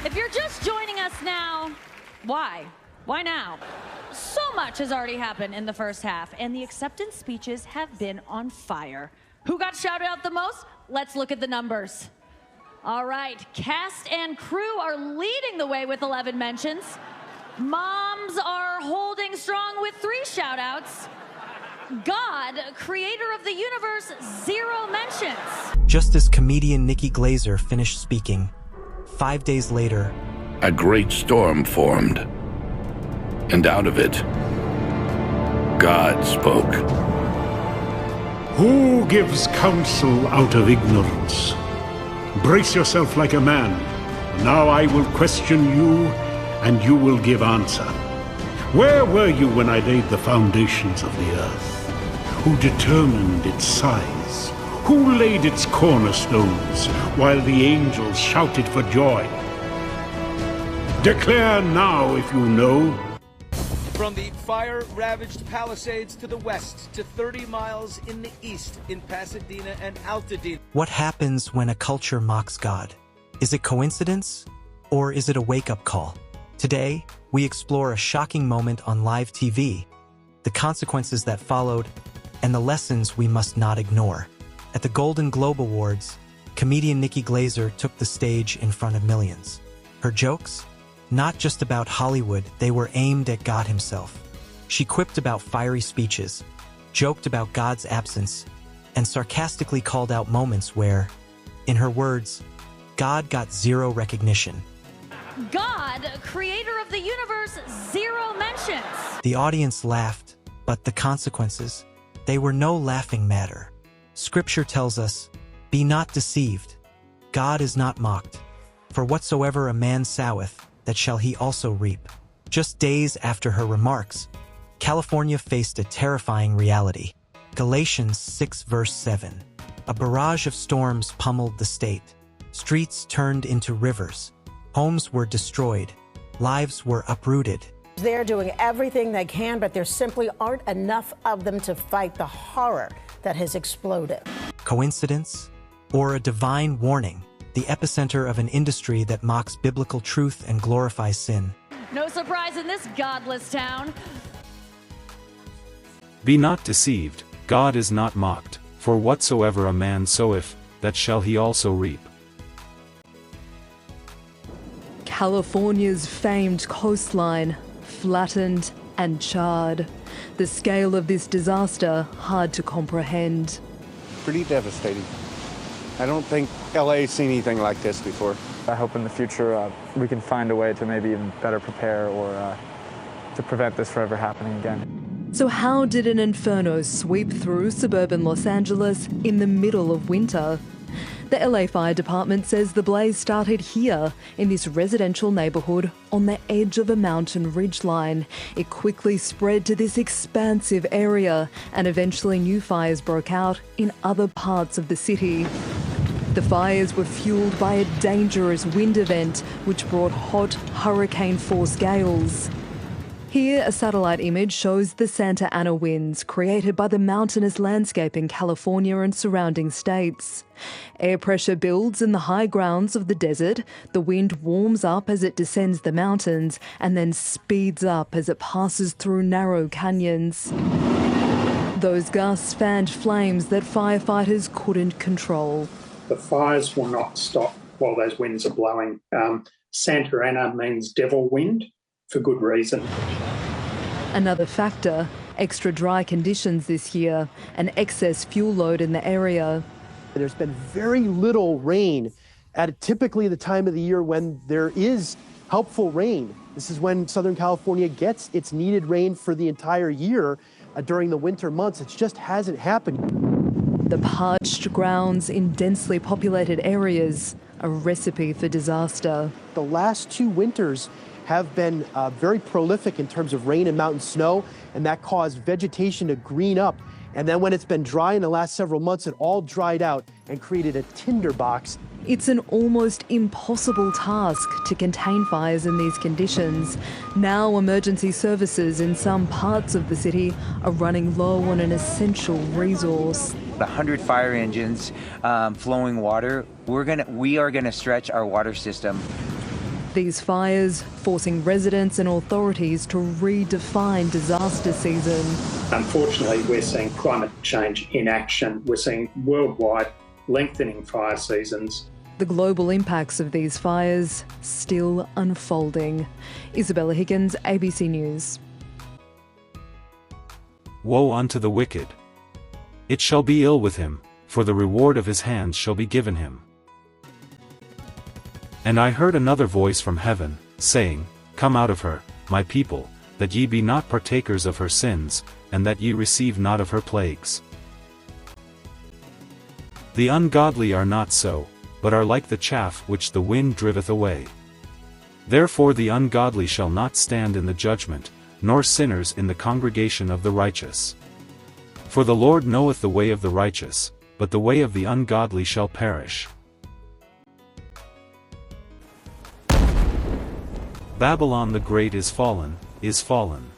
If you're just joining us now, why? Why now? So much has already happened in the first half, and the acceptance speeches have been on fire. Who got shouted out the most? Let's look at the numbers. All right, cast and crew are leading the way with 11 mentions. Moms are holding strong with 3 shout-outs. God, creator of the universe, 0 mentions. Just as comedian Nikki Glaser finished speaking, 5 days later, a great storm formed, and out of it, God spoke. Who gives counsel out of ignorance? Brace yourself like a man. Now I will question you, and you will give answer. Where were you when I laid the foundations of the earth? Who determined its size? Who laid its cornerstones while the angels shouted for joy? Declare now if you know. From the fire-ravaged Palisades to the west, to 30 miles in the east in Pasadena and Altadena. What happens when a culture mocks God? Is it coincidence, or is it a wake-up call? Today, we explore a shocking moment on live TV, the consequences that followed, and the lessons we must not ignore. At the Golden Globe Awards, comedian Nikki Glaser took the stage in front of millions. Her jokes? Not just about Hollywood, they were aimed at God himself. She quipped about fiery speeches, joked about God's absence, and sarcastically called out moments where, in her words, God got 0 recognition. God, creator of the universe, 0 mentions. The audience laughed, but the consequences, they were no laughing matter. Scripture tells us, "Be not deceived. God is not mocked. For whatsoever a man soweth, that shall he also reap." Just days after her remarks, California faced a terrifying reality. Galatians 6 verse 7. A barrage of storms pummeled the state. Streets turned into rivers. Homes were destroyed. Lives were uprooted. They're doing everything they can, but there simply aren't enough of them to fight the horror that has exploded. Coincidence? Or a divine warning? The epicenter of an industry that mocks biblical truth and glorifies sin. No surprise in this godless town. Be not deceived, God is not mocked, for whatsoever a man soweth, that shall he also reap. California's famed coastline, flattened and charred. The scale of this disaster hard to comprehend. Pretty devastating. I don't think LA's seen anything like this before. I hope in the future we can find a way to maybe even better prepare or to prevent this from ever happening again. So how did an inferno sweep through suburban Los Angeles in the middle of winter? The LA Fire Department says the blaze started here, in this residential neighbourhood on the edge of a mountain ridgeline. It quickly spread to this expansive area, and eventually new fires broke out in other parts of the city. The fires were fueled by a dangerous wind event, which brought hot, hurricane-force gales. Here, a satellite image shows the Santa Ana winds created by the mountainous landscape in California and surrounding states. Air pressure builds in the high grounds of the desert. The wind warms up as it descends the mountains and then speeds up as it passes through narrow canyons. Those gusts fanned flames that firefighters couldn't control. The fires will not stop while those winds are blowing. Santa Ana means devil wind, for good reason. Another factor, extra dry conditions this year, an excess fuel load in the area. There's been very little rain at typically the time of the year when there is helpful rain. This is when Southern California gets its needed rain for the entire year during the winter months. It just hasn't happened. The parched grounds in densely populated areas, a recipe for disaster. The last 2 winters have been very prolific in terms of rain and mountain snow, and that caused vegetation to green up. And then when it's been dry in the last several months, it all dried out and created a tinderbox. It's an almost impossible task to contain fires in these conditions. Now emergency services in some parts of the city are running low on an essential resource. 100 fire engines, flowing water. We are gonna stretch our water system. These fires forcing residents and authorities to redefine disaster season. Unfortunately, we're seeing climate change in action. We're seeing worldwide lengthening fire seasons. The global impacts of these fires still unfolding. Isabella Higgins, ABC News. Woe unto the wicked! It shall be ill with him, for the reward of his hands shall be given him. And I heard another voice from heaven, saying, Come out of her, my people, that ye be not partakers of her sins, and that ye receive not of her plagues. The ungodly are not so, but are like the chaff which the wind driveth away. Therefore the ungodly shall not stand in the judgment, nor sinners in the congregation of the righteous. For the Lord knoweth the way of the righteous, but the way of the ungodly shall perish. Babylon the Great is fallen, is fallen.